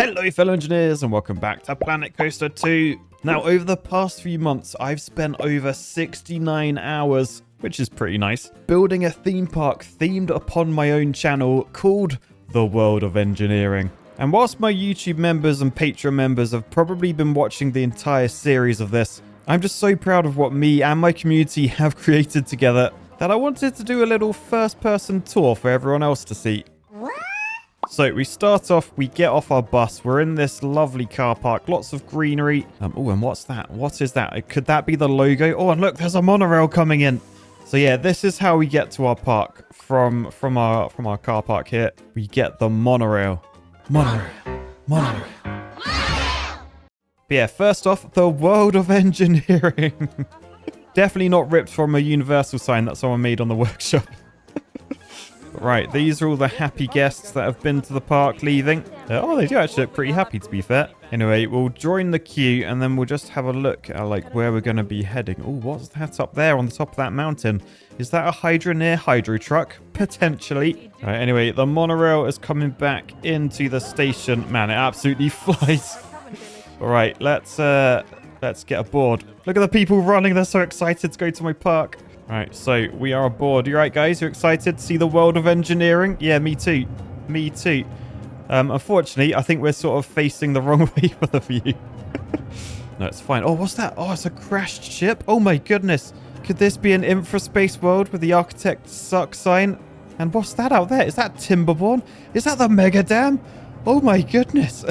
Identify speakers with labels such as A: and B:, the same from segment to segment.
A: Hello fellow engineers and welcome back to Planet Coaster 2. Now over the past few months I've spent over 69 hours, which is pretty nice, building a theme park themed upon my own channel called The World of Engineering. And whilst my YouTube members and Patreon members have probably been watching the entire series of this, I'm just so proud of what me and my community have created together that I wanted to do a little first person tour for everyone else to see. So we start off, we get off our bus, we're in this lovely car park, lots of greenery. Oh, and what's that? What is that? Could that be the logo? Oh, and look, there's a monorail coming in. So yeah, this is how we get to our park from our car park here. We get the monorail. Monorail. But yeah, first off, the World of Engineering. Definitely not ripped from a universal sign that someone made on the workshop. Right, these are all the happy guests that have been to the park leaving. Oh, they do actually look pretty happy, to be fair. Anyway, we'll join the queue and then we'll just have a look at like where we're going to be heading. Oh, what's that up there on the top of that mountain? Is that a Hydroneer hydro truck? Potentially. All right, anyway, the monorail is coming back into the station. Man, it absolutely flies. All right, let's get aboard. Look at the people running. They're so excited to go to my park. Right, so we are aboard. You right, guys? You excited to see the World of Engineering? Yeah, me too. Me too. Unfortunately, I think we're sort of facing the wrong way for the view. No, it's fine. Oh, what's that? Oh, it's a crashed ship. Oh my goodness. Could this be an Infraspace world with the architect suck sign? And what's that out there? Is that Timberborn? Is that the mega dam? Oh my goodness.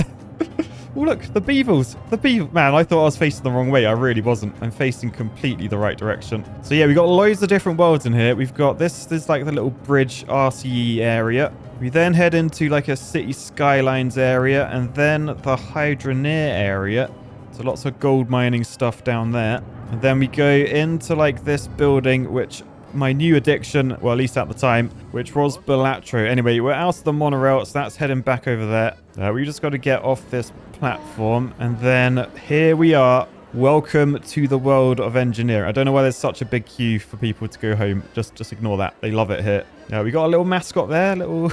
A: Oh, look, the Beavles. The Beavles. Man, I thought I was facing the wrong way. I really wasn't. I'm facing completely the right direction. So yeah, we've got loads of different worlds in here. We've got this is like the little bridge RCE area. We then head into like a city skylines area and then the Hydroneer area. So lots of gold mining stuff down there. And then we go into like this building, which my new addiction, well, at least at the time, which was Balatro. Anyway, we're out of the monorail, so that's heading back over there. We just got to get off this platform, and then here we are. Welcome to the World of Engineering. I don't know why there's such a big queue for people to go home. Just ignore that. They love it here. We got a little mascot there, little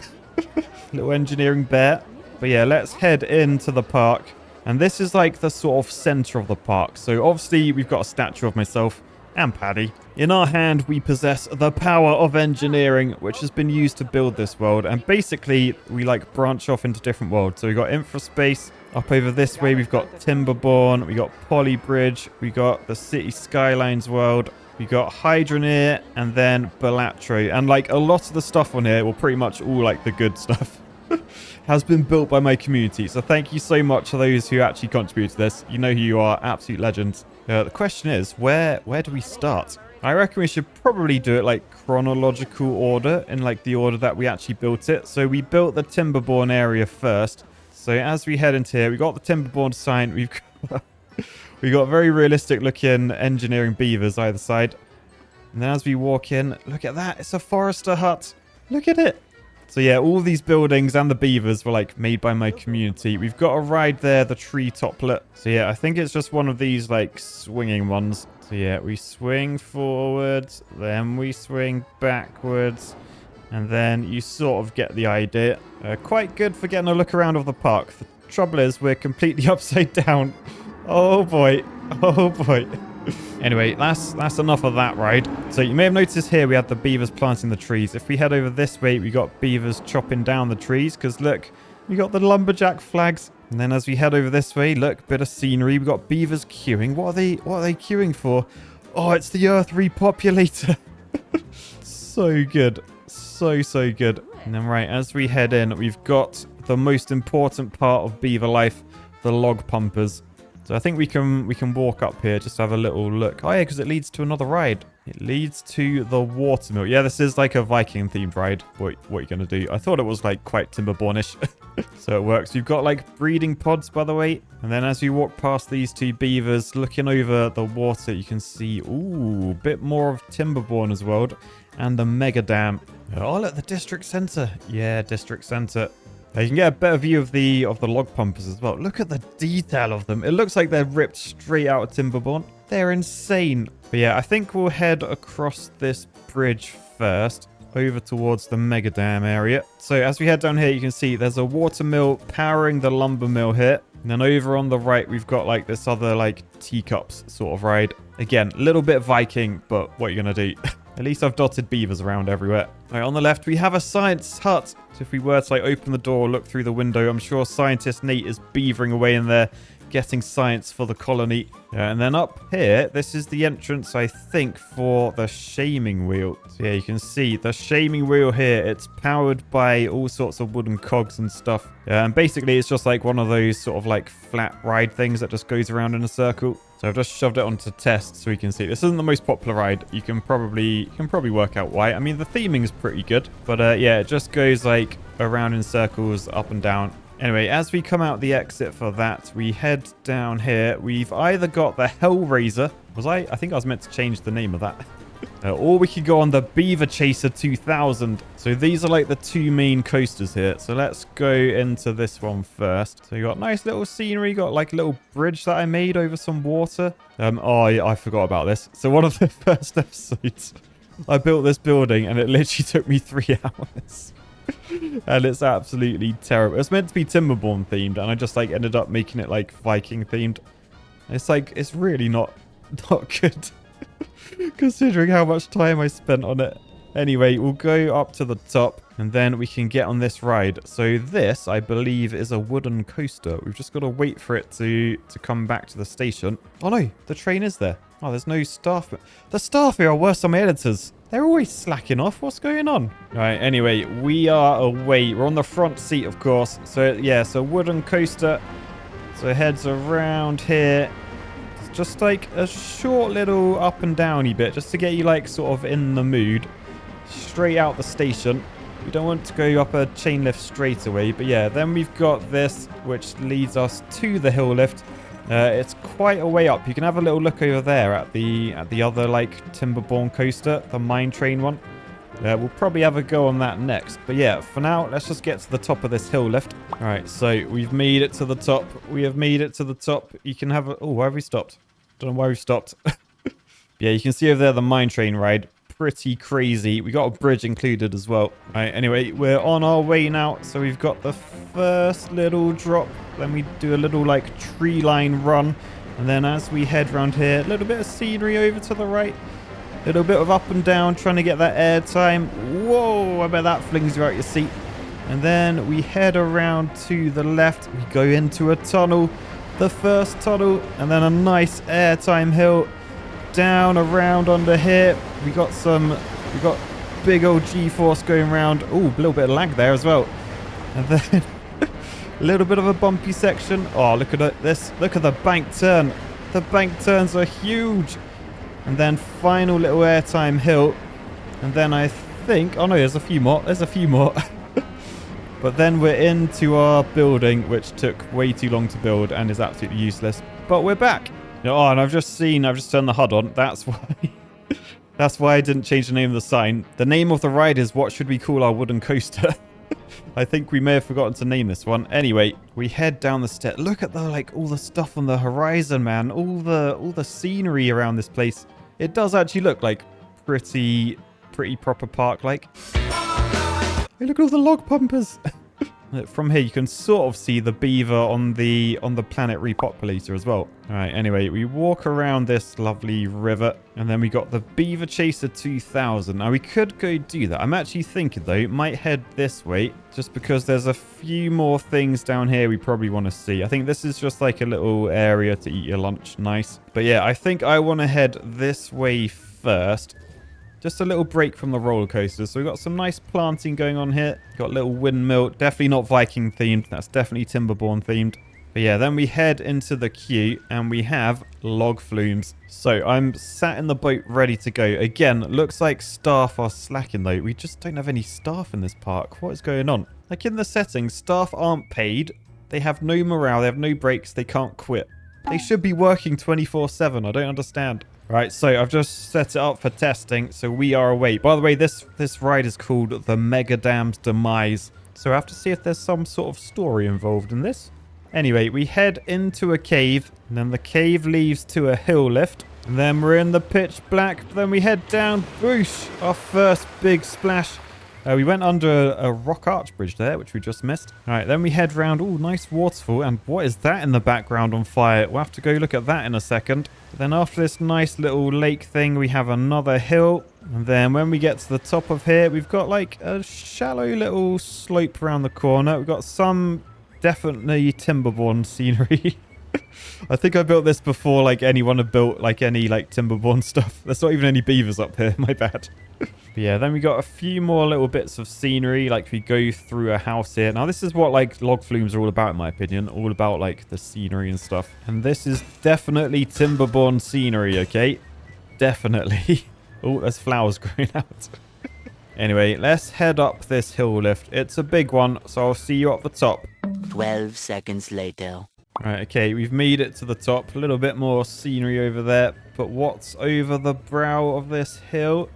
A: engineering bear. But yeah, let's head into the park. And this is like the sort of center of the park. So obviously we've got a statue of myself and Paddy. In our hand, we possess the power of engineering, which has been used to build this world. And basically, we like branch off into different worlds. So we've got Infraspace. Up over this way, we've got Timberborn. We got Polybridge. We got the City Skylines world. We got Hydroneer and then Balatro. And like a lot of the stuff on here, well, pretty much all like the good stuff, has been built by my community. So thank you so much to those who actually contributed to this. You know who you are, absolute legends. The question is, where do we start? I reckon we should probably do it like chronological order, in like the order that we actually built it. So we built the Timberborn area first. So as we head into here, we got the Timberborn sign. We got very realistic looking engineering beavers either side. And then as we walk in, look at that. It's a forester hut. Look at it. So yeah, all these buildings and the beavers were like made by my community. We've got a ride there, the tree toplet. So yeah, I think it's just one of these like swinging ones. So yeah, we swing forwards, then we swing backwards, and then you sort of get the idea. Quite good for getting a look around of the park. The trouble is we're completely upside down. Oh boy. Oh boy. Anyway, that's enough of that ride. So you may have noticed here we had the beavers planting the trees. If we head over this way, we got beavers chopping down the trees. Because look, we got the lumberjack flags. And then as we head over this way, look, bit of scenery. We got beavers queuing. What are they queuing for? Oh, it's the Earth repopulator. So good. So good. And then right, as we head in, we've got the most important part of beaver life, the log pumpers. So I think we can walk up here, just have a little look. Oh yeah, because it leads to another ride. It leads to the watermill. Yeah, this is like a Viking themed ride. What are you going to do? I thought it was like quite Timberbornish. So it works. You've got like breeding pods, by the way. And then as you walk past these two beavers, looking over the water, you can see, ooh, a bit more of Timberborn as well. And the mega dam. Oh, look, the district center. Yeah, district center. You can get a better view of the log pumpers as well. Look at the detail of them. It looks like they're ripped straight out of Timberborn. They're insane. But yeah, I think we'll head across this bridge first. over towards the mega dam area. So as we head down here, you can see there's a water mill powering the lumber mill here. And then over on the right, we've got like this other like teacups sort of ride. Again, a little bit Viking, but what are you going to do? At least I've dotted beavers around everywhere. Right, on the left, we have a science hut. So if we were to like open the door, look through the window, I'm sure scientist Nate is beavering away in there, getting science for the colony. And then up here, this is the entrance, I think, for the shaming wheel. So yeah, you can see the shaming wheel here. It's powered by all sorts of wooden cogs and stuff. And basically, it's just like one of those sort of like flat ride things that just goes around in a circle. So I've just shoved it onto test so we can see. This isn't the most popular ride. You can probably work out why. I mean, the theming is pretty good. But yeah, it just goes like around in circles, up and down. Anyway, as we come out the exit for that, we head down here. We've either got the Hellraiser. I think I was meant to change the name of that. Or we could go on the Beaver Chaser 2000. So these are like the two main coasters here. So let's go into this one first. So you got nice little scenery. You got like a little bridge that I made over some water. Oh, yeah, I forgot about this. So one of the first episodes, I built this building and it literally took me 3 hours. And it's absolutely terrible. It's meant to be Timberborn themed, and I just like ended up making it like Viking themed. It's like, it's really not good considering how much time I spent on it. Anyway, we'll go up to the top and then we can get on this ride. So this, I believe, is a wooden coaster. We've just got to wait for it to come back to the station. Oh no, the train is there. Oh, there's no staff. The staff here are worse than my editors. They're always slacking off. What's going on? All right, anyway, we are away. We're on the front seat, of course. So, yeah, so wooden coaster. So it heads around here. It's just like a short little up and downy bit just to get you, like, sort of in the mood. Straight out the station. We don't want to go up a chain lift straight away. But, yeah, then we've got this, which leads us to the hill lift. It's quite a way up. You can have a little look over there at the other like Timberborn coaster, the mine train one. We'll probably have a go on that next. But yeah, for now, let's just get to the top of this hill lift. All right, so we've made it to the top. We have made it to the top. You can have a... Oh, why have we stopped? Don't know why we've stopped. Yeah, you can see over there the mine train ride. Pretty crazy. We got a bridge included as well. All right, anyway, we're on our way now. So we've got the first little drop. Then we do a little like tree line run. And then as we head around here, a little bit of scenery over to the right. A little bit of up and down, trying to get that air time. Whoa, I bet that flings you out your seat. And then we head around to the left. We go into a tunnel. The first tunnel. And then a nice airtime hill. Down around under here. We got big old G-force going around. Oh, a little bit of lag there as well. And then a little bit of a bumpy section. Oh, look at this. Look at the bank turn. The bank turns are huge. And then final little airtime hill. And then I think... Oh no, there's a few more. There's a few more. But then we're into our building, which took way too long to build and is absolutely useless. But we're back. Oh, and I've just turned the HUD on. That's why I didn't change the name of the sign. The name of the ride is What Should We Call Our Wooden Coaster? I think we may have forgotten to name this one. Anyway, we head down the stairs. Look at the all the stuff on the horizon, man. All the scenery around this place. It does actually look like pretty proper park-like. Hey, look at all the log pumpers. From here, you can sort of see the beaver on the planet repopulator as well. All right, anyway, we walk around this lovely river, and then we got the Beaver Chaser 2000. Now, we could go do that. I'm actually thinking, though, might head this way, just because there's a few more things down here we probably want to see. I think this is just like a little area to eat your lunch. Nice. But yeah, I think I want to head this way first. Just a little break from the roller coaster. So we've got some nice planting going on here. Got a little windmill. Definitely not Viking themed. That's definitely Timberborn themed. But yeah, then we head into the queue and we have log flumes. So I'm sat in the boat ready to go. Again, looks like staff are slacking though. We just don't have any staff in this park. What is going on? Like in the settings, staff aren't paid. They have no morale. They have no breaks. They can't quit. They should be working 24/7. I don't understand. Right, so I've just set it up for testing, so we are away. By the way, this ride is called the Mega Dam's Demise. So I have to see if there's some sort of story involved in this. Anyway, we head into a cave, and then the cave leads to a hill lift. And then we're in the pitch black. Then we head down. Boosh! Our first big splash. We went under a rock arch bridge there, which we just missed. All right, then we head round. Oh, nice waterfall. And what is that in the background on fire? We'll have to go look at that in a second. But then after this nice little lake thing, we have another hill. And then when we get to the top of here, we've got like a shallow little slope around the corner. We've got some definitely Timberborn scenery. I think I built this before like anyone had built like any like Timberborn stuff. There's not even any beavers up here, my bad. But yeah, then we got a few more little bits of scenery, like we go through a house here. Now this is what like log flumes are all about in my opinion, all about like the scenery and stuff. And this is definitely Timberborn scenery, okay? Definitely. Oh, there's flowers growing out. Anyway, let's head up this hill lift. It's a big one, so I'll see you up the top.
B: 12 seconds later.
A: Right, okay, we've made it to the top. A little bit more scenery over there. But what's over the brow of this hill?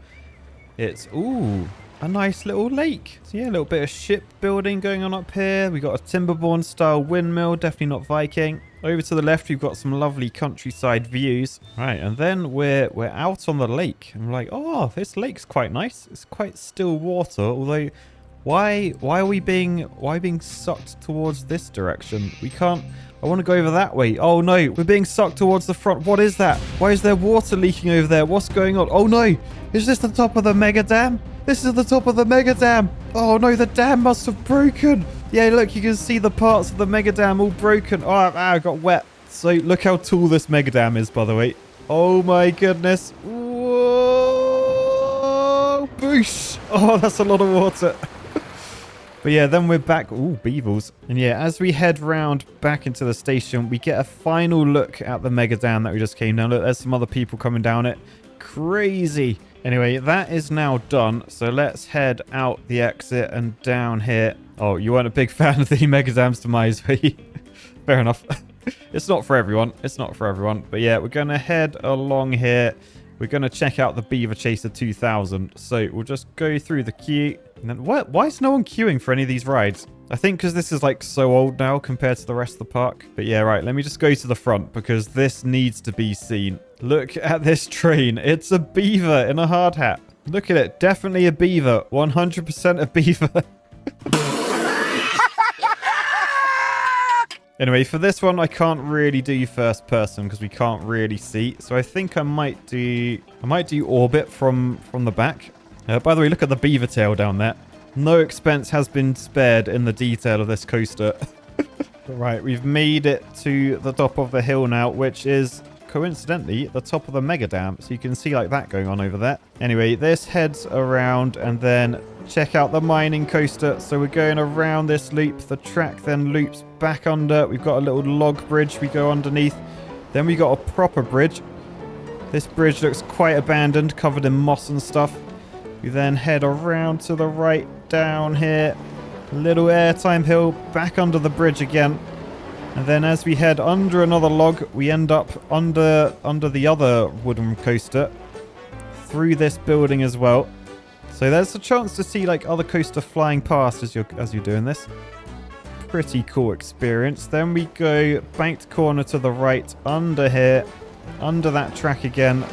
A: It's, ooh, a nice little lake. So yeah, a little bit of shipbuilding going on up here. We got a Timberborn style windmill, definitely not Viking. Over to the left, we've got some lovely countryside views. Right, and then we're out on the lake. And we're like, oh, this lake's quite nice. It's quite still water, although why are we being sucked towards this direction? We can't. I want to go over that way. Oh no, we're being sucked towards the front. What is that? Why is there water leaking over there? What's going on? Oh no, is this the top of the mega dam? This is the top of the mega dam. Oh no, the dam must have broken. Yeah, look, you can see the parts of the mega dam all broken. Oh, I got wet. So look how tall this mega dam is, by the way. Oh my goodness. Whoa, boosh. Oh, that's a lot of water. But yeah, then we're back. Ooh, Beavles. And yeah, as we head round back into the station, we get a final look at the mega dam that we just came down. Look, there's some other people coming down it. Crazy. Anyway, that is now done. So let's head out the exit and down here. Oh, you weren't a big fan of the mega dam's demise, were you? Fair enough. It's not for everyone. It's not for everyone. But yeah, we're going to head along here. We're going to check out the Beaver Chaser 2000. So we'll just go through the queue. And then what? Why is no one queuing for any of these rides? I think because this is like so old now compared to the rest of the park. But yeah, right. Let me just go to the front because this needs to be seen. Look at this train. It's a beaver in a hard hat. Look at it. Definitely a beaver. 100% a beaver. Anyway, for this one, I can't really do first person because we can't really see. So I think I might do orbit from the back. By the way, look at the beaver tail down there. No expense has been spared in the detail of this coaster. Right, we've made it to the top of the hill now, which is coincidentally the top of the mega dam. So you can see like that going on over there. Anyway, this heads around and then check out the mining coaster. So we're going around this loop. The track then loops back under. We've got a little log bridge we go underneath. Then we got a proper bridge. This bridge looks quite abandoned, covered in moss and stuff. We then head around to the right down here. A little airtime hill back under the bridge again. And then as we head under another log, we end up under the other wooden coaster. Through this building as well. So there's a chance to see like other coaster flying past as you're doing this. Pretty cool experience. Then we go banked corner to the right, under here, under that track again,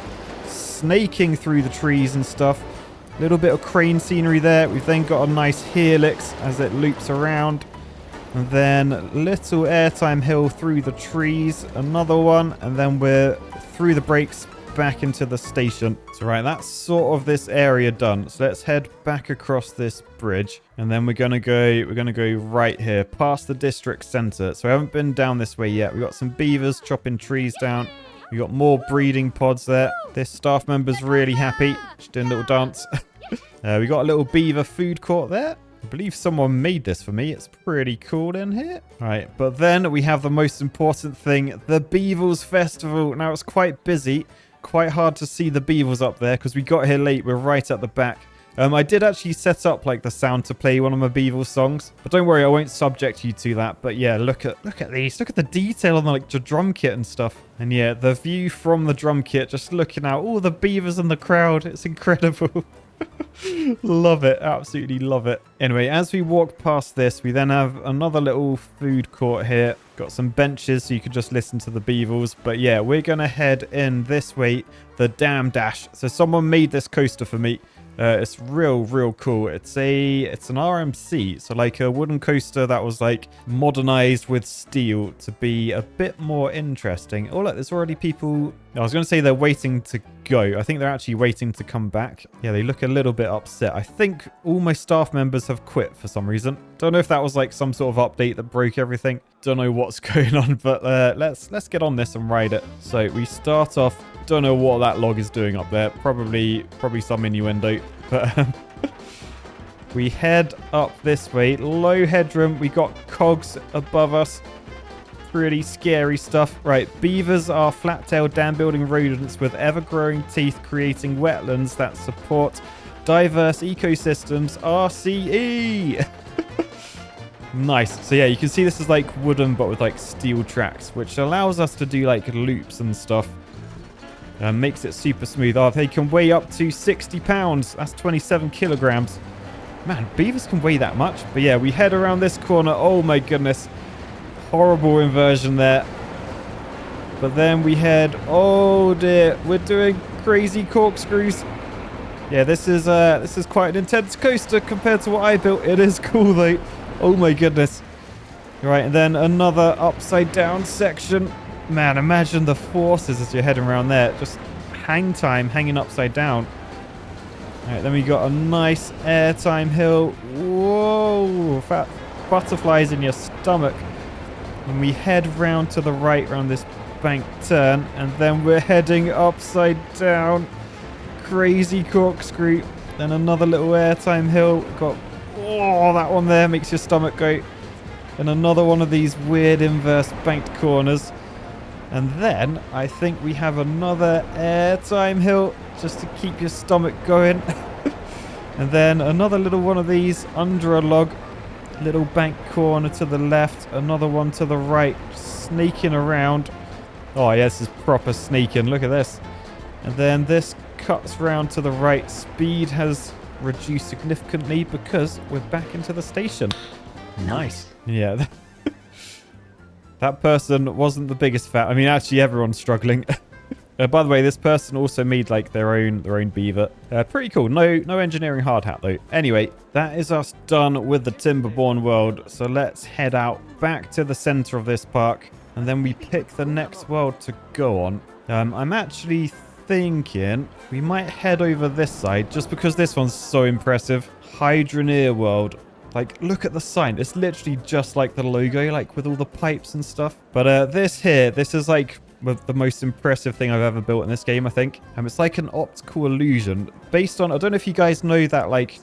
A: snaking through the trees and stuff. Little bit of crane scenery there. We've then got a nice helix as it loops around. And then little airtime hill through the trees. Another one. And then we're through the brakes back into the station. So right, that's sort of this area done. So let's head back across this bridge. And then we're gonna go right here, past the district center. So we haven't been down this way yet. We've got some beavers chopping trees down. We got more breeding pods there. This staff member's really happy. She's doing a little dance. We got a little beaver food court there. I believe someone made this for me. It's pretty cool in here. All right, but then we have the most important thing, the Beavles Festival. Now, it's quite busy. Quite hard to see the Beavles up there because we got here late. We're right at the back. I did actually set up like the sound to play one of my Beavles songs, but don't worry, I won't subject you to that. But yeah, look at these. Look at the detail on the drum kit and stuff. And yeah, the view from the drum kit, just looking out, all the beavers in the crowd. It's incredible. Love it. Absolutely love it. Anyway, as we walk past this, we then have another little food court here. Got some benches so you can just listen to the Beavles. But yeah, we're going to head in this way, the Dam Dash. So someone made this coaster for me. It's real cool. It's an RMC, so like a wooden coaster that was like modernized with steel to be a bit more interesting. Oh look, there's already people. I was going to say they're waiting to go. I think they're actually waiting to come back. Yeah, they look a little bit upset. I think all my staff members have quit for some reason. Don't know if that was like some sort of update that broke everything. Don't know what's going on, but let's get on this and ride it. So we start off. Don't know what that log is doing up there. Probably some innuendo. But we head up this way. Low headroom. We got cogs above us. Pretty scary stuff. Right, beavers are flat-tailed dam-building rodents with ever-growing teeth, creating wetlands that support diverse ecosystems. RCE! Nice. So yeah, you can see this is like wooden but with like steel tracks, which allows us to do like loops and stuff. Makes it super smooth. Oh, they can weigh up to 60 pounds. That's 27 kilograms. Man, beavers can weigh that much. But yeah, we head around this corner. Oh my goodness. Horrible inversion there. But then we head... Oh dear. We're doing crazy corkscrews. Yeah, this is quite an intense coaster compared to what I built. It is cool though. Oh my goodness. Right, and then another upside down section. Man, imagine the forces as you're heading around there. Just hang time, hanging upside down. All right, then we got a nice airtime hill. Whoa, fat butterflies in your stomach. And we head round to the right around this bank turn. And then we're heading upside down. Crazy corkscrew. Then another little airtime hill. Got, oh, that one there makes your stomach go. And another one of these weird inverse banked corners. And then I think we have another airtime hill just to keep your stomach going. And then another little one of these under a log. Little bank corner to the left. Another one to the right. Sneaking around. Oh, yeah, this is proper sneaking. Look at this. And then this cuts round to the right. Speed has reduced significantly because we're back into the station. Nice. Yeah. That person wasn't the biggest fan. I mean, actually, everyone's struggling. By the way, this person also made like their own beaver. Pretty cool. No engineering hard hat though. Anyway, that is us done with the Timberborn world. So let's head out back to the center of this park, and then we pick the next world to go on. I'm actually thinking we might head over this side just because this one's so impressive. Hydroneer world. Like, look at the sign. It's literally just like the logo, like with all the pipes and stuff. But this is like the most impressive thing I've ever built in this game, I think. It's like an optical illusion based on, I don't know if you guys know that like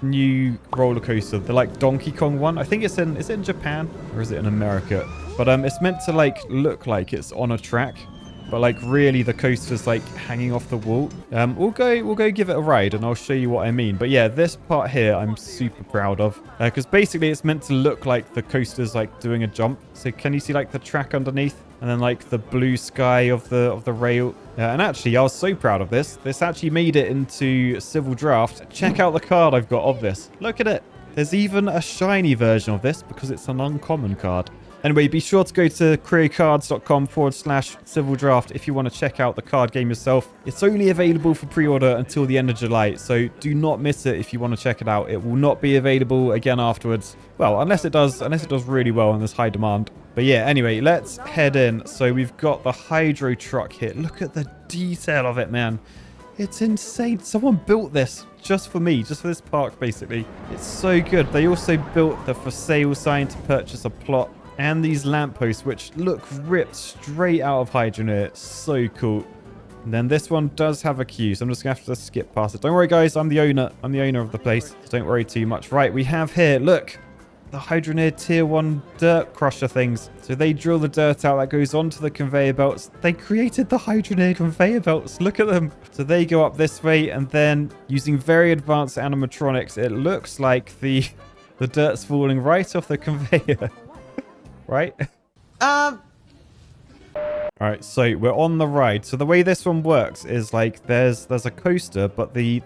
A: new roller coaster, the like Donkey Kong one. I think is it in Japan or is it in America? But it's meant to like look like it's on a track. But like really the coaster's like hanging off the wall. We'll go give it a ride and I'll show you what I mean. But yeah, this part here I'm super proud of. Because basically it's meant to look like the coaster's like doing a jump. So can you see like the track underneath? And then like the blue sky of the rail. And actually I was so proud of this. This actually made it into Civil Draft. Check out the card I've got of this. Look at it. There's even a shiny version of this because it's an uncommon card. Anyway, be sure to go to creocards.com/Civil Draft if you want to check out the card game yourself. It's only available for pre-order until the end of July, so do not miss it if you want to check it out. It will not be available again afterwards. Well, unless it does really well and there's high demand. But yeah, anyway, let's head in. So we've got the hydro truck here. Look at the detail of it, man. It's insane. Someone built this just for me, just for this park, basically. It's so good. They also built the for sale sign to purchase a plot. And these lampposts, which look ripped straight out of Hydroneer. So cool. And then this one does have a queue, so I'm just going to have to skip past it. Don't worry, guys. I'm the owner. I'm the owner of the place. So don't worry too much. Right, we have here, look, the Hydroneer Tier 1 dirt crusher things. So they drill the dirt out that goes onto the conveyor belts. They created the Hydroneer conveyor belts. Look at them. So they go up this way, and then using very advanced animatronics, it looks like the dirt's falling right off the conveyor. Right? All right, so we're on the ride. So the way this one works is like there's a coaster, but the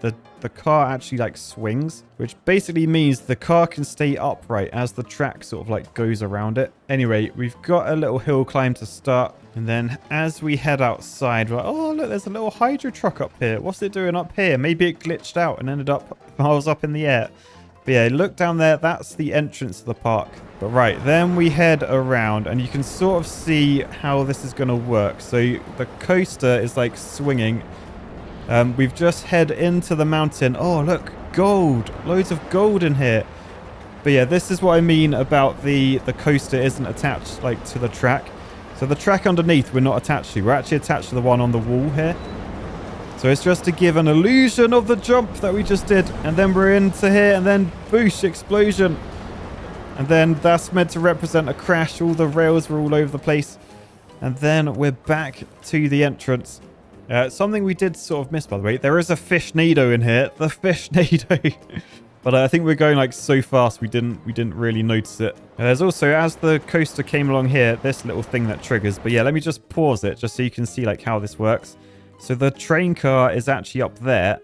A: car actually like swings, which basically means the car can stay upright as the track sort of like goes around it. Anyway, we've got a little hill climb to start. And then as we head outside, we're like, oh, look, there's a little hydro truck up here. What's it doing up here? Maybe it glitched out and ended up miles up in the air. But yeah, look down there. That's the entrance to the park. But right, then we head around and you can sort of see how this is going to work. So the coaster is like swinging. We've just head into the mountain. Oh, look, gold. Loads of gold in here. But yeah, this is what I mean about the coaster isn't attached like to the track. So the track underneath we're not attached to. We're actually attached to the one on the wall here. So it's just to give an illusion of the jump that we just did. And then we're into here and then boosh, explosion. And then that's meant to represent a crash. All the rails were all over the place. And then we're back to the entrance. Something we did sort of miss, by the way. There is a Fishnado in here. The Fishnado. But I think we're going like so fast we didn't really notice it. There's also, as the coaster came along here, this little thing that triggers. But yeah, let me just pause it just so you can see like how this works. So the train car is actually up there.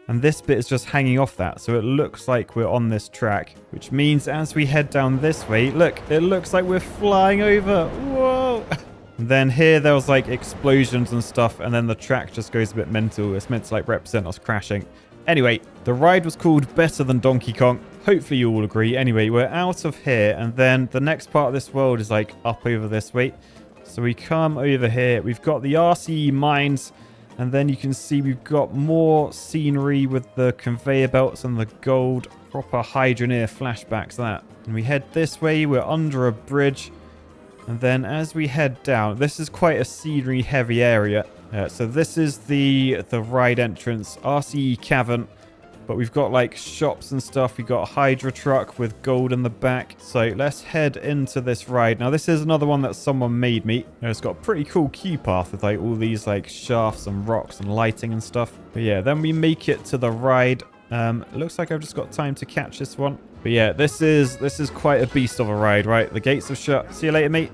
A: And this bit is just hanging off that. So it looks like we're on this track. Which means as we head down this way, look, it looks like we're flying over. Whoa. And then here there was like explosions and stuff. And then the track just goes a bit mental. It's meant to like represent us crashing. Anyway, the ride was called Better Than Donkey Kong. Hopefully you all agree. Anyway, we're out of here. And then the next part of this world is like up over this way. So we come over here. We've got the RCE mines. And then you can see we've got more scenery with the conveyor belts and the gold. Proper Hydroneer flashbacks, that. And we head this way. We're under a bridge. And then as we head down, this is quite a scenery heavy area. So this is the ride entrance, RCE Cavern. But we've got like shops and stuff. We've got a Hydro truck with gold in the back. So let's head into this ride. Now this is another one that someone made me. It's got a pretty cool queue path with like all these like shafts and rocks and lighting and stuff. But yeah, then we make it to the ride. It looks like I've just got time to catch this one. But yeah, this is quite a beast of a ride, right? The gates have shut. See you later, mate.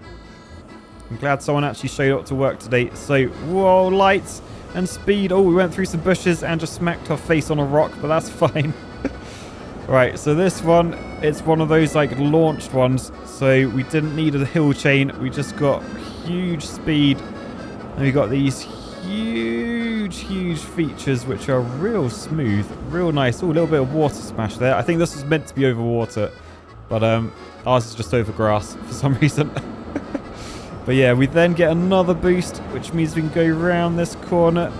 A: I'm glad someone actually showed up to work today. So, whoa, lights and speed. Oh, we went through some bushes and just smacked our face on a rock, but that's fine. Right, so this one, it's one of those like launched ones. So we didn't need a hill chain. We just got huge speed. And we got these huge features which are real smooth, real nice. Oh, a little bit of water splash there. I think this was meant to be over water, but ours is just over grass for some reason. But yeah, we then get another boost, which means we can go around this corner.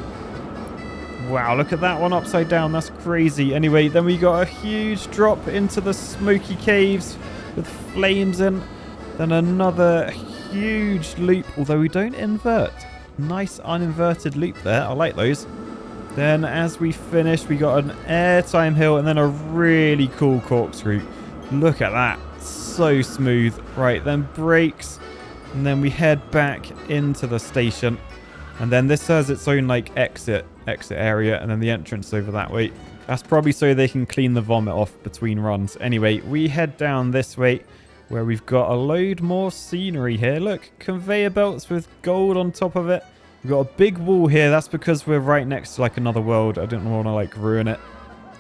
A: Wow, look at that one upside down. That's crazy. Anyway, then we got a huge drop into the smoky caves with flames in. Then another huge loop, although we don't invert. Nice uninverted loop there. I like those. Then as we finish, we got an airtime hill and then a really cool corkscrew. Look at that. So smooth. Right, then brakes. And then we head back into the station. And then this has its own like exit area. And then the entrance over that way. That's probably so they can clean the vomit off between runs. Anyway, we head down this way where we've got a load more scenery here. Look, conveyor belts with gold on top of it. We've got a big wall here. That's because we're right next to like another world. I don't want to like ruin it.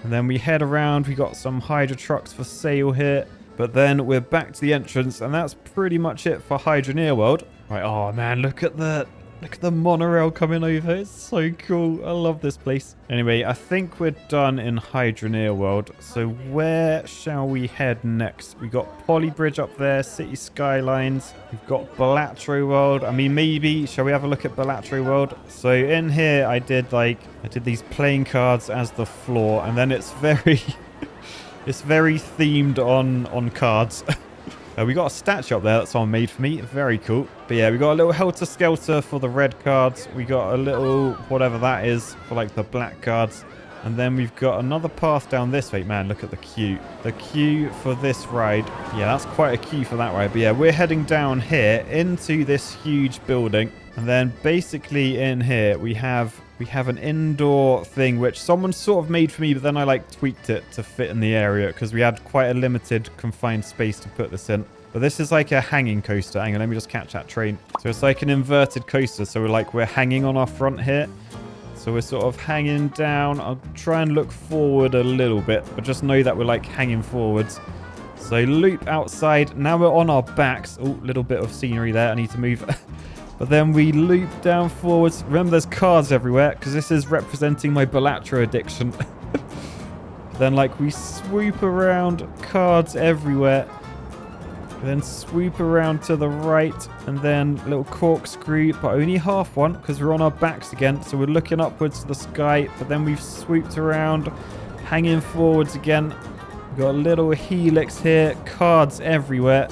A: And then we head around. We got some Hydro trucks for sale here. But then we're back to the entrance, and that's pretty much it for Hydroneer World. Right, oh man, look at the monorail coming over. It's so cool. I love this place. Anyway, I think we're done in Hydroneer World. So where shall we head next? We got Polybridge up there, City Skylines. We've got Balatro World. I mean, maybe shall we have a look at Balatro World? So in here, I did these playing cards as the floor, and then it's very it's very themed on cards. We got a statue up there that someone made for me. Very cool. But yeah, we got a little Helter Skelter for the red cards. We got a little whatever that is for like the black cards. And then we've got another path down this way. Man, look at the queue. The queue for this ride. Yeah, that's quite a queue for that ride. But yeah, we're heading down here into this huge building. And then basically in here we have an indoor thing which someone sort of made for me, but then I like tweaked it to fit in the area because we had quite a limited confined space to put this in. But this is like a hanging coaster. Hang on, let me just catch that train. So it's like an inverted coaster. So we're hanging on our front here. So we're sort of hanging down. I'll try and look forward a little bit, but just know that we're like hanging forwards. So loop outside. Now we're on our backs. Oh, little bit of scenery there. I need to move. But then we loop down forwards. Remember, there's cards everywhere because this is representing my Balatro addiction. Then like we swoop around, cards everywhere. Then swoop around to the right and then little corkscrew, but only half one because we're on our backs again. So we're looking upwards to the sky, but then we've swooped around, hanging forwards again. We've got a little helix here, cards everywhere.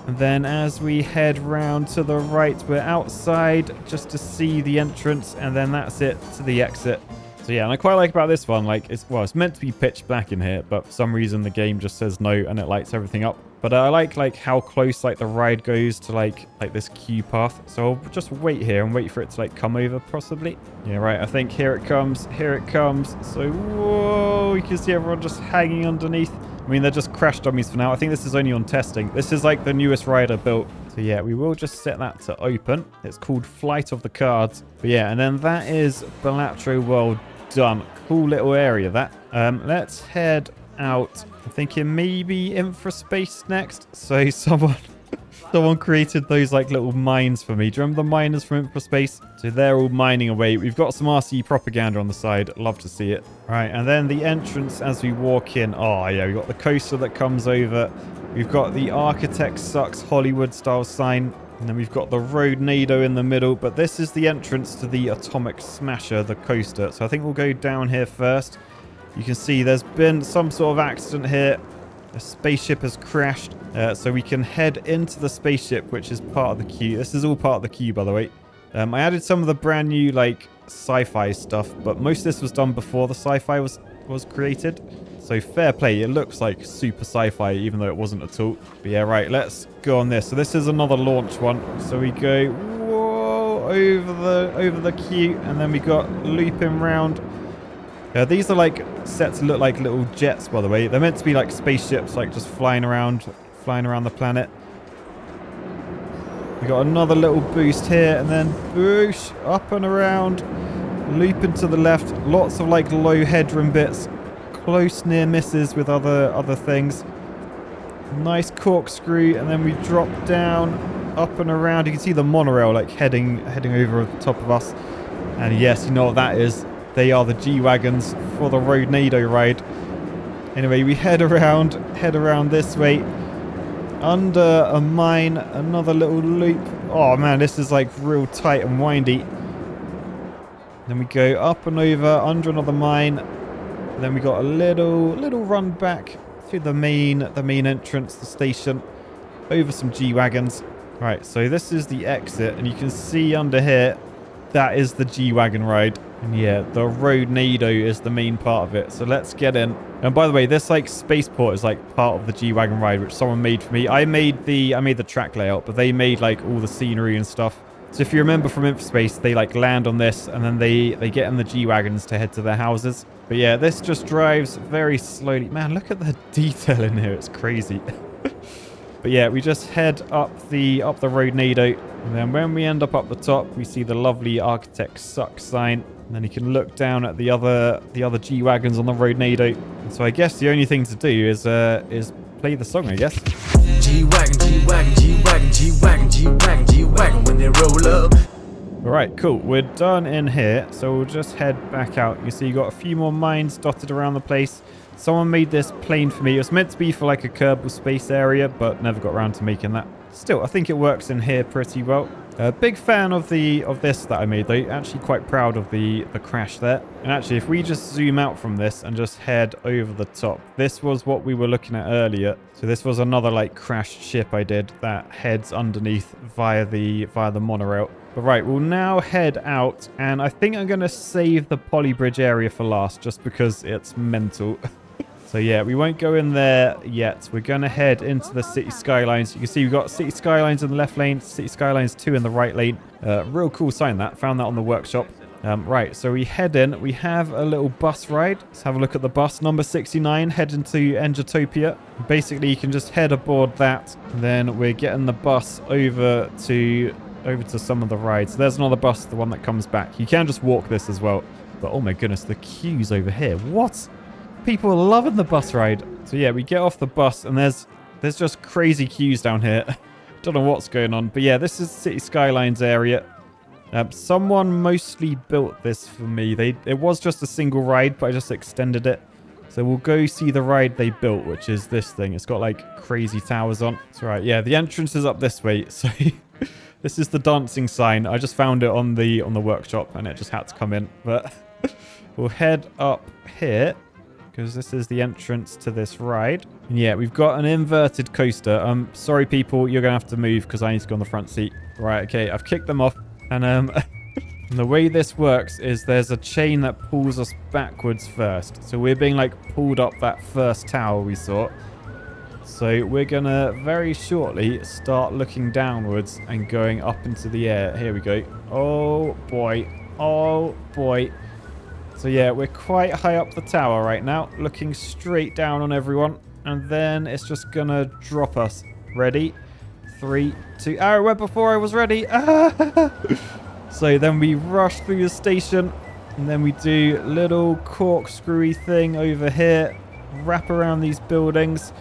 A: And then as we head round to the right, we're outside just to see the entrance, and then that's it to the exit. So yeah, and I quite like about this one, like, it's meant to be pitch black in here, but for some reason the game just says no and it lights everything up. But I like how close like the ride goes to like this queue path. So I'll just wait here and wait for it to like come over possibly. Yeah, right, I think here it comes. Here it comes. So whoa, you can see everyone just hanging underneath. I mean, they're just crash dummies for now. I think this is only on testing. This is like the newest ride I built. So yeah, we will just set that to open. It's called Flight of the Cards. But yeah, and then that is Balatro World done. Cool little area that. Let's head out. I'm thinking maybe Infraspace next. So someone created those like little mines for me. Do you remember the miners from Infraspace? So they're all mining away. We've got some RC propaganda on the side. Love to see it. Right, and then the entrance as we walk in. Oh yeah, we've got the coaster that comes over. We've got the Architect Sucks Hollywood style sign. And then we've got the Roadnado in the middle. But this is the entrance to the Atomic Smasher, the coaster. So I think we'll go down here first. You can see there's been some sort of accident here. A spaceship has crashed. So we can head into the spaceship, which is part of the queue. This is all part of the queue, by the way. I added some of the brand new like sci-fi stuff, but most of this was done before the sci-fi was created. So fair play. It looks like super sci-fi, even though it wasn't at all. But yeah, right, let's go on this. So this is another launch one. So we go whoa over the queue, and then we got looping round. These are like set to look like little jets, by the way. They're meant to be like spaceships, like just flying around the planet. We got another little boost here, and then boosh up and around, looping to the left. Lots of like low headroom bits, close near misses with other things. Nice corkscrew, and then we drop down, up and around. You can see the monorail like heading over the top of us. And yes, you know what that is. They are the G-Wagons for the Roadnado ride. Anyway, we head around this way. Under a mine, another little loop. Oh man, this is like real tight and windy. Then we go up and over, under another mine. Then we got a little run back through the main entrance, the station, over some G-Wagons. Right, so this is the exit, and you can see under here, that is the G-Wagon ride. And yeah, the Roadnado is the main part of it. So let's get in. And by the way, this like spaceport is like part of the G-Wagon ride, which someone made for me. I made the track layout, but they made like all the scenery and stuff. So if you remember from Infraspace, they like land on this and then they get in the G-Wagons to head to their houses. But yeah, this just drives very slowly. Man, look at the detail in here. It's crazy. But yeah, we just head up the Roadnado. And then when we end up the top, we see the lovely Architect Sucks sign. And then you can look down at the other G-Wagons on the Roadnado. And so I guess the only thing to do is play the song, I guess.
C: G-Wagon, G-Wagon, G-Wagon, G-Wagon, G-Wagon, G-Wagon when they roll up.
A: Alright, cool. We're done in here, so we'll just head back out. You see you got a few more mines dotted around the place. Someone made this plane for me. It was meant to be for like a Kerbal Space area, but never got around to making that. Still, I think it works in here pretty well. Big fan of this that I made, though. Actually quite proud of the crash there. And actually, if we just zoom out from this and just head over the top, this was what we were looking at earlier. So this was another like crashed ship I did that heads underneath via the monorail. But right, we'll now head out, and I think I'm going to save the Polybridge area for last, just because it's mental. So yeah, we won't go in there yet. We're going to head into the City Skylines. You can see we've got City Skylines in the left lane, City Skylines 2 in the right lane. Real cool sign that. Found that on the workshop. Right, so we head in. We have a little bus ride. Let's have a look at the bus. Number 69, heading to Engertopia. Basically, you can just head aboard that. Then we're getting the bus over to some of the rides. There's another bus, the one that comes back. You can just walk this as well. But oh my goodness, the queues over here. What? People are loving the bus ride. So yeah, we get off the bus and there's just crazy queues down here. Don't know what's going on. But yeah, this is City Skylines area. Someone mostly built this for me. It was just a single ride, but I just extended it. So we'll go see the ride they built, which is this thing. It's got like crazy towers on. That's right. Yeah, the entrance is up this way. So this is the dancing sign. I just found it on the workshop and it just had to come in. But we'll head up here because this is the entrance to this ride. And yeah, we've got an inverted coaster. Sorry, people, you're going to have to move because I need to go on the front seat. Right, okay, I've kicked them off. And the way this works is there's a chain that pulls us backwards first. So we're being like pulled up that first tower we saw. So we're going to very shortly start looking downwards and going up into the air. Here we go. Oh, boy. Oh, boy. So yeah, we're quite high up the tower right now, looking straight down on everyone. And then it's just going to drop us. Ready? 3, 2... Oh, it went before I was ready. So then we rush through the station. And then we do a little corkscrewy thing over here. Wrap around these buildings.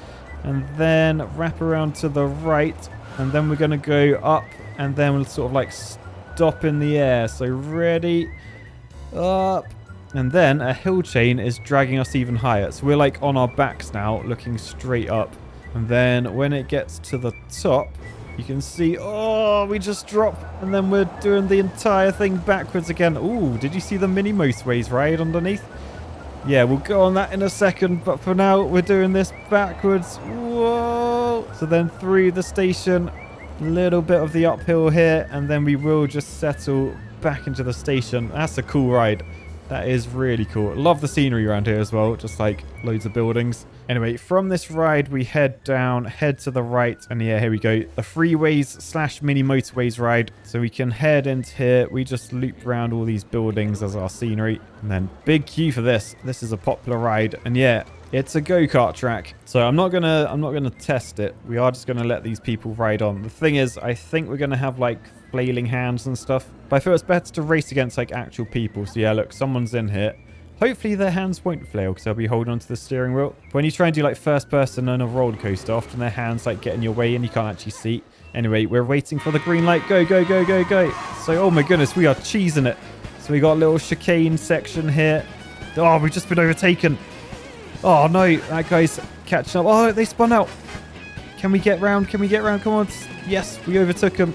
A: And then wrap around to the right. And then we're going to go up. And then we'll sort of like stop in the air. So ready? Up. And then a hill chain is dragging us even higher. So we're like on our backs now, looking straight up. And then when it gets to the top, you can see, oh, we just drop. And then we're doing the entire thing backwards again. Ooh, did you see the mini motorways ride underneath? Yeah, we'll go on that in a second. But for now, we're doing this backwards. Whoa. So then through the station, a little bit of the uphill here. And then we will just settle back into the station. That's a cool ride. That is really cool. Love the scenery around here as well. Just like loads of buildings. Anyway, from this ride, we head down, head to the right. And yeah, here we go. The freeways / mini motorways ride. So we can head into here. We just loop around all these buildings as our scenery. And then big queue for this. This is a popular ride. And yeah, it's a go-kart track. So I'm not gonna test it. We are just gonna let these people ride on. The thing is, I think we're gonna have like flailing hands and stuff. But I feel it's better to race against like actual people. So yeah, look, someone's in here. Hopefully their hands won't flail because they'll be holding onto the steering wheel. When you try and do like first person on a roller coaster, often their hands like get in your way and you can't actually see. Anyway, we're waiting for the green light. Go, go, go, go, go. So, oh my goodness, we are cheesing it. So we got a little chicane section here. Oh, we've just been overtaken. Oh no, that guy's catching up. Oh, they spun out. Can we get round? Can we get round? Come on. Yes, we overtook him.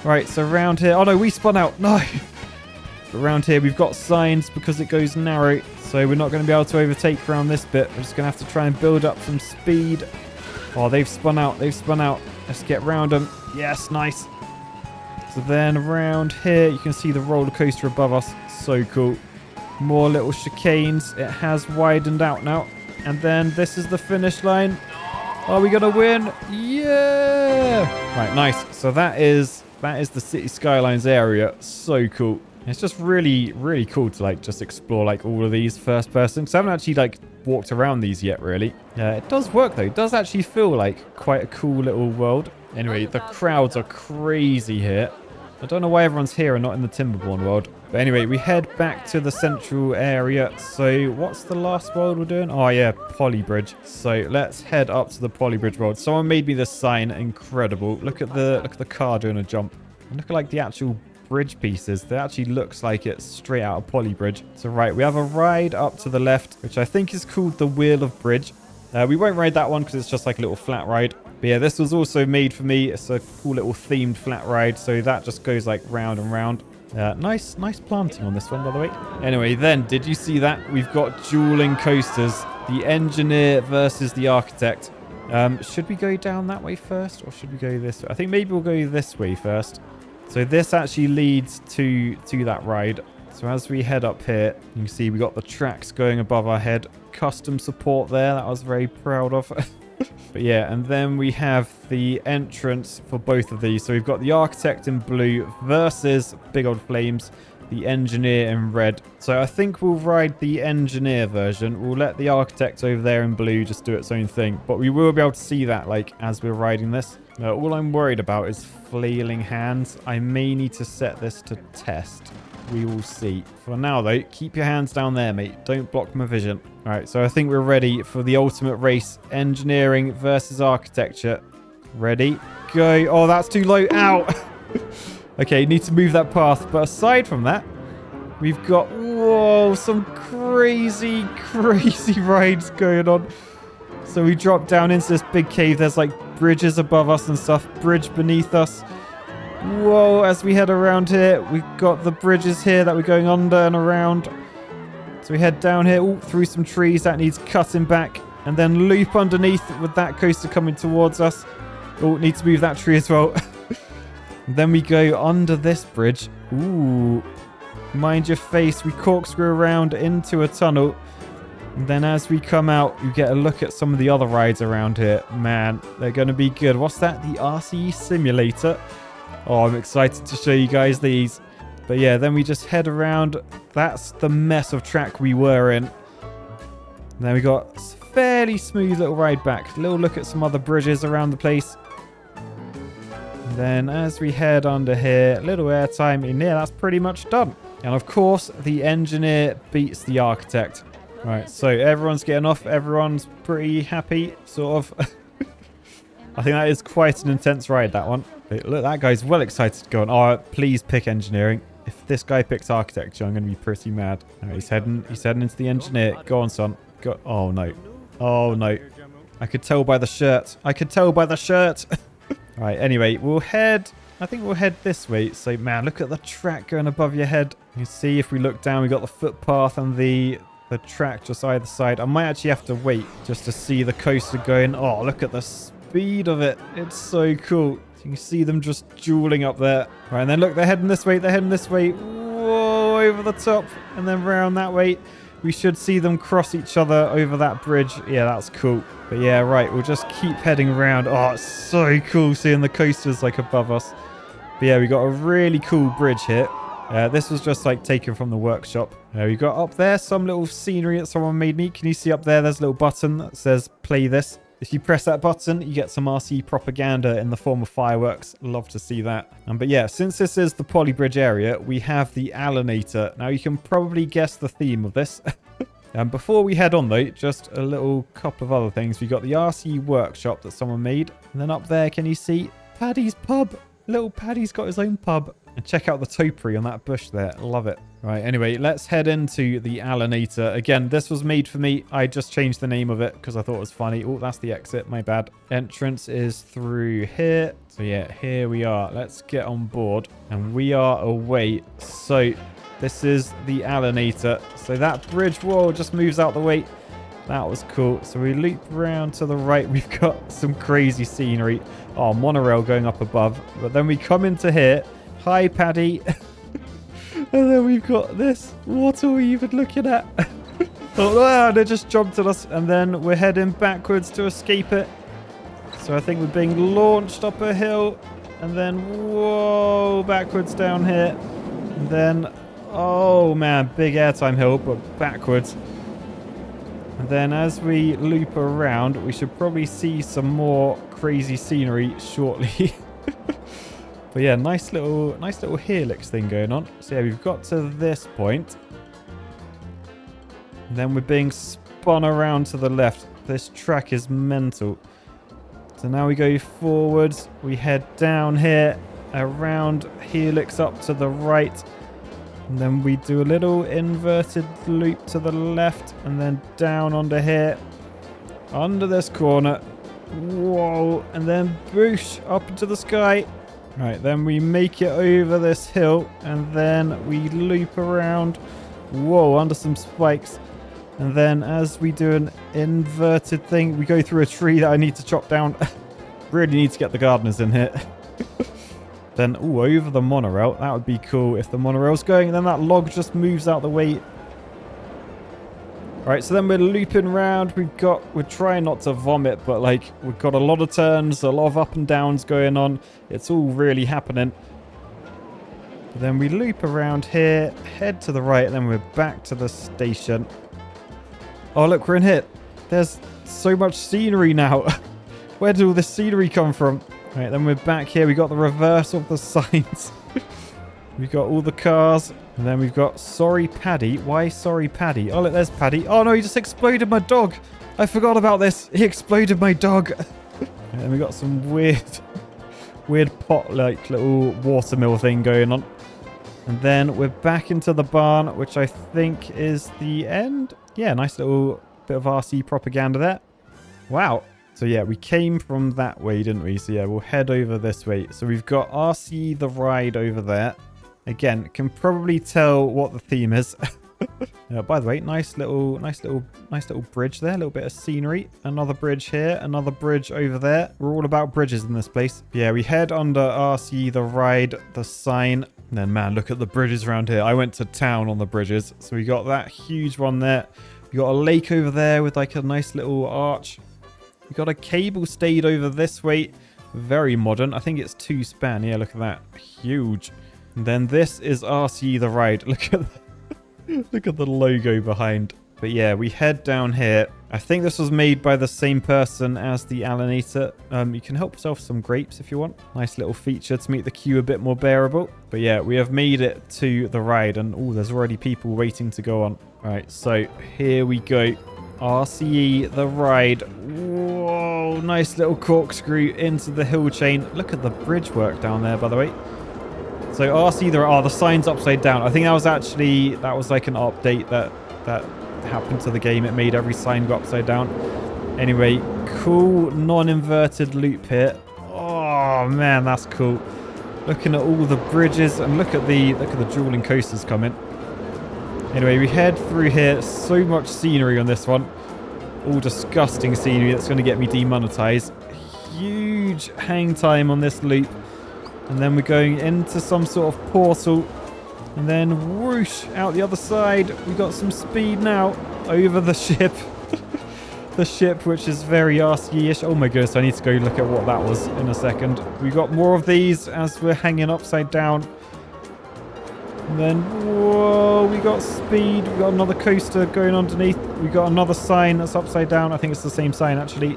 A: Right, so around here. Oh no, we spun out. No. But around here, we've got signs because it goes narrow. So we're not going to be able to overtake around this bit. We're just going to have to try and build up some speed. Oh, they've spun out. They've spun out. Let's get round them. Yes, nice. So then around here, you can see the roller coaster above us. So cool. More little chicanes. It has widened out now. And then this is the finish line. Are we going to win? Yeah! Right, nice. So that is the City Skylines area. So cool. It's just really, really cool to like just explore like all of these first person. So I haven't actually like walked around these yet, really. It does work though. It does actually feel like quite a cool little world. Anyway, the crowds are crazy here. I don't know why everyone's here and not in the Timberborn world. But anyway, we head back to the central area. So what's the last world we're doing? Oh yeah, Polybridge. So let's head up to the Polybridge world. Someone made me this sign. Incredible. Look at the car doing a jump. And look at like the actual bridge pieces. That actually looks like it's straight out of Polybridge. So right, we have a ride up to the left, which I think is called the Wheel of Bridge. We won't ride that one because it's just like a little flat ride. But yeah, this was also made for me. It's a cool little themed flat ride. So that just goes like round and round. Nice planting on this one, by the way. Anyway, then, did you see that? We've got dueling coasters. The engineer versus the architect. Should we go down that way first or should we go this way? I think maybe we'll go this way first. So this actually leads to that ride. So as we head up here, you can see we got the tracks going above our head. Custom support there. That I was very proud of. But yeah, and then we have the entrance for both of these. So we've got the architect in blue versus Big Old Flames. the engineer in red. So I think we'll ride the engineer version. We'll let the architect over there in blue just do its own thing. But we will be able to see that, like, as we're riding this. All I'm worried about is flailing hands. I may need to set this to test. We will see. For now, though, keep your hands down there, mate. Don't block my vision. All right, so I think we're ready for the ultimate race. Engineering versus architecture. Ready? Go. Oh, that's too low. Ow. Okay, need to move that path. But aside from that, we've got, whoa, some crazy, crazy rides going on. So we drop down into this big cave. There's like bridges above us and stuff. Bridge beneath us. Whoa, as we head around here, we've got the bridges here that we're going under and around. So we head down here, ooh, through some trees that needs cutting back. And then loop underneath with that coaster coming towards us. Oh, need to move that tree as well. Then we go under this bridge. Ooh, mind your face. We corkscrew around into a tunnel. And then as we come out, you get a look at some of the other rides around here. Man, they're going to be good. What's that? The RC Simulator. Oh, I'm excited to show you guys these. But yeah, then we just head around. That's the mess of track we were in. And then we got a fairly smooth little ride back. Little look at some other bridges around the place. And then as we head under here, little airtime in here, that's pretty much done. And of course, the engineer beats the architect. Right, so everyone's getting off. Everyone's pretty happy, sort of. I think that is quite an intense ride, that one. But look, that guy's well excited to go on. Oh, please pick engineering. If this guy picks architecture, I'm going to be pretty mad. Right, he's heading into the engineer. Go on, son. Go. Oh, no. Oh, no. I could tell by the shirt. I could tell by the shirt. Right, anyway, we'll head... I think we'll head this way. So, man, look at the track going above your head. You see, if we look down, we've got the footpath and the track just either side. I might actually have to wait just to see the coaster going. Oh, look at the speed of it. It's so cool. You can see them just dueling up there. Right, and then look, they're heading this way. They're heading this way. Whoa, over the top. And then round that way. We should see them cross each other over that bridge. Yeah, that's cool. But yeah, right, we'll just keep heading around. Oh, it's so cool seeing the coasters like above us. But yeah, we got a really cool bridge here. This was just like taken from the workshop. We got up there some little scenery that someone made me. Can you see up there? There's a little button that says play this. If you press that button, you get some RC propaganda in the form of fireworks. Love to see that. But yeah, since this is the Polybridge area, we have the Alienator. Now you can probably guess the theme of this. Before we head on though, just a little couple of other things. We got the RC workshop that someone made. And then up there, can you see Paddy's pub? Little Paddy's got his own pub. And check out the topiary on that bush there. Love it. Right, anyway, let's head into the Alienator. Again, this was made for me. I just changed the name of it because I thought it was funny. Oh, that's the exit. My bad. Entrance is through here. So yeah, here we are. Let's get on board. And we are away. So this is the Alienator. So that bridge wall just moves out the way. That was cool. So we loop around to the right. We've got some crazy scenery. Oh, monorail going up above. But then we come into here. Hi, Paddy. And then we've got this. What are we even looking at? Oh, they just jumped at us. And then we're heading backwards to escape it. So I think we're being launched up a hill. And then, whoa, backwards down here. And then, oh, man, big airtime hill, but backwards. And then as we loop around, we should probably see some more crazy scenery shortly. But yeah, nice little helix thing going on. So yeah, we've got to this point. And then we're being spun around to the left. This track is mental. So now we go forwards. We head down here, around helix up to the right. And then we do a little inverted loop to the left. And then down onto here. Under this corner. Whoa. And then boosh up into the sky. Right, then we make it over this hill, and then we loop around, whoa, under some spikes. And then as we do an inverted thing, we go through a tree that I need to chop down. Really need to get the gardeners in here. Then, ooh, over the monorail. That would be cool if the monorail's going, and then that log just moves out the way. Right, so then we're looping around. We're trying not to vomit, but like we've got a lot of turns, a lot of up and downs going on. It's all really happening. Then we loop around here, head to the right, and then we're back to the station. Oh, look, we're in here. There's so much scenery now. Where did all this scenery come from? All right, then we're back here. We got the reverse of the signs. We got all the cars. And then we've got sorry Paddy. Why sorry Paddy? Oh, look, there's Paddy. Oh, no, he just exploded my dog. I forgot about this. He exploded my dog. And then we got some weird pot-like little watermill thing going on. And then we're back into the barn, which I think is the end. Yeah, nice little bit of RC propaganda there. Wow. So yeah, we came from that way, didn't we? So yeah, we'll head over this way. So we've got RC the ride over there. Again, can probably tell what the theme is. By the way, nice little bridge there. A little bit of scenery. Another bridge here. Another bridge over there. We're all about bridges in this place. Yeah, we head under RC the ride, the sign. And then, man, look at the bridges around here. I went to town on the bridges. So we got that huge one there. We got a lake over there with like a nice little arch. We got a cable stayed over this way. Very modern. I think it's 2-span. Yeah, look at that. Huge. And then this is RC the ride. Look at look at the logo behind. But yeah, we head down here. I think this was made by the same person as the Alanator. You can help yourself some grapes if you want. Nice little feature to make the queue a bit more bearable. But yeah, we have made it to the ride. And oh, there's already people waiting to go on. All right, so here we go. RCE the ride. Whoa, nice little corkscrew into the hill chain. Look at the bridge work down there, by the way. So RC the sign's upside down. I think that was like an update that happened to the game. It made every sign go upside down. Anyway, cool non-inverted loop here. Oh man, that's cool. Looking at all the bridges and look at the dueling coasters coming. Anyway, we head through here. So much scenery on this one. All disgusting scenery that's going to get me demonetized. Huge hang time on this loop. And then we're going into some sort of portal. And then whoosh, out the other side. We got some speed now over the ship. The ship, which is very RC-ish. Oh my goodness, I need to go look at what that was in a second. We got more of these as we're hanging upside down. And then, whoa, we got speed. We got another coaster going underneath. We got another sign that's upside down. I think it's the same sign, actually.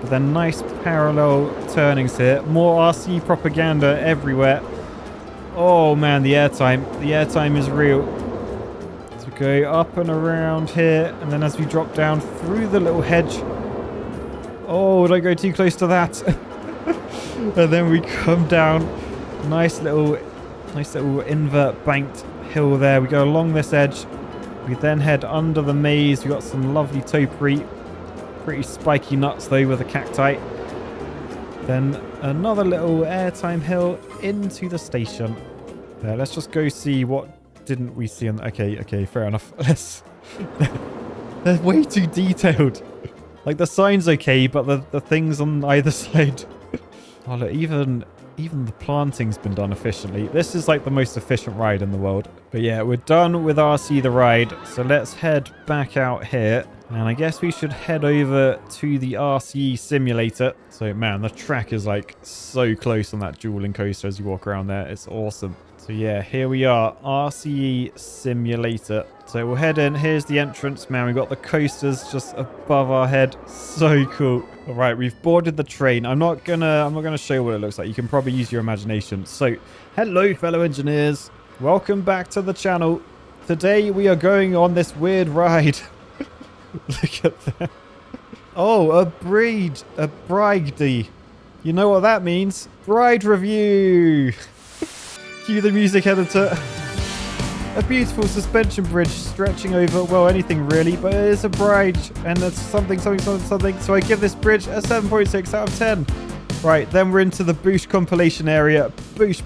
A: But then nice parallel turnings here. More RC propaganda everywhere. Oh, man, the airtime. The airtime is real. So we go up and around here. And then as we drop down through the little hedge. Oh, don't go too close to that. And then we come down. Nice little invert banked hill there. We go along this edge. We then head under the maze. We got some lovely topiary. Pretty spiky nuts though with the cacti. Then another little airtime hill into the station. Let's just go see what didn't we see on... Okay, fair enough. They're way too detailed. Like the sign's okay, but the things on either side... Oh look, even the planting's been done efficiently. This is like the most efficient ride in the world. But yeah, we're done with RC the ride. So let's head back out here. And I guess we should head over to the RC simulator. So man, the track is like so close on that dueling coaster as you walk around there. It's awesome. So yeah, here we are, RCE simulator. So we'll head in. Here's the entrance. Man, we've got the coasters just above our head. So cool. All right, we've boarded the train. I'm not gonna show you what it looks like. You can probably use your imagination. So, hello, fellow engineers. Welcome back to the channel. Today we are going on this weird ride. Look at that. Oh, a bride. You know what that means? Bride review. Cue the music editor. A beautiful suspension bridge stretching over, well, anything really, but it is a bride, and it's something. So I give this bridge a 7.6 out of 10. Right, then we're into the Boosh compilation area. Boosh.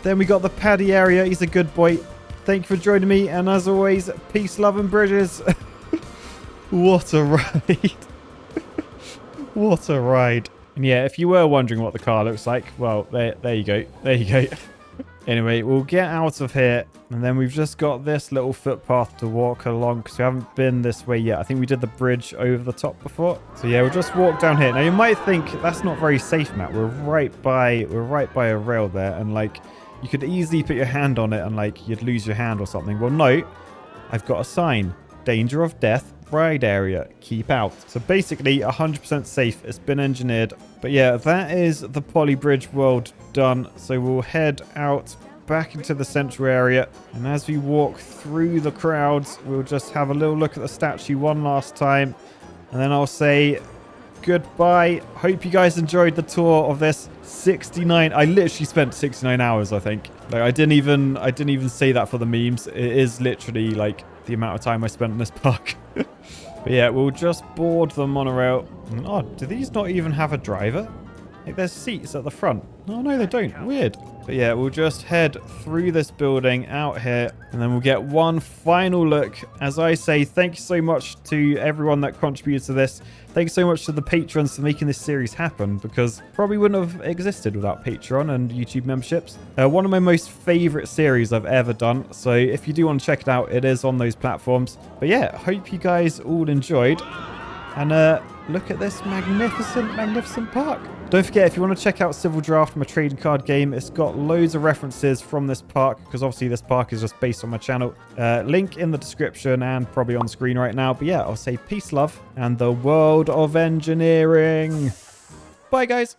A: Then we got the Paddy area. He's a good boy. Thank you for joining me, and as always, peace, love, and bridges. What a ride. What a ride. And yeah, if you were wondering what the car looks like, well, there you go. There you go. Anyway, we'll get out of here, and then we've just got this little footpath to walk along because we haven't been this way yet. I think we did the bridge over the top before. So yeah, we'll just walk down here. Now you might think that's not very safe, Matt. We're right by a rail there, and like you could easily put your hand on it and like you'd lose your hand or something. Well, no, I've got a sign: danger of death, ride area, keep out. So basically 100% safe. It's been engineered. But yeah, that is the Polybridge world done. So we'll head out back into the central area, and as we walk through the crowds, we'll just have a little look at the statue one last time, and then I'll say goodbye. Hope you guys enjoyed the tour of this 69. I literally spent 69 hours, I think. Like I didn't even say that for the memes. It is literally like the amount of time I spent in this park. But yeah, we'll just board the monorail. Oh, do these not even have a driver? Like there's seats at the front. Oh no, they don't. Weird. But yeah, we'll just head through this building out here, and then we'll get one final look. As I say, thank you so much to everyone that contributed to this. Thanks so much to the patrons for making this series happen, because probably wouldn't have existed without Patreon and YouTube memberships. One of my most favorite series I've ever done. So if you do want to check it out, it is on those platforms. But yeah, hope you guys all enjoyed. And look at this magnificent park. Don't forget, if you want to check out Civil Draft, my trading card game, it's got loads of references from this park, because obviously this park is just based on my channel. Link in the description and probably on screen right now. But yeah, I'll say peace, love, and the world of engineering. Bye, guys.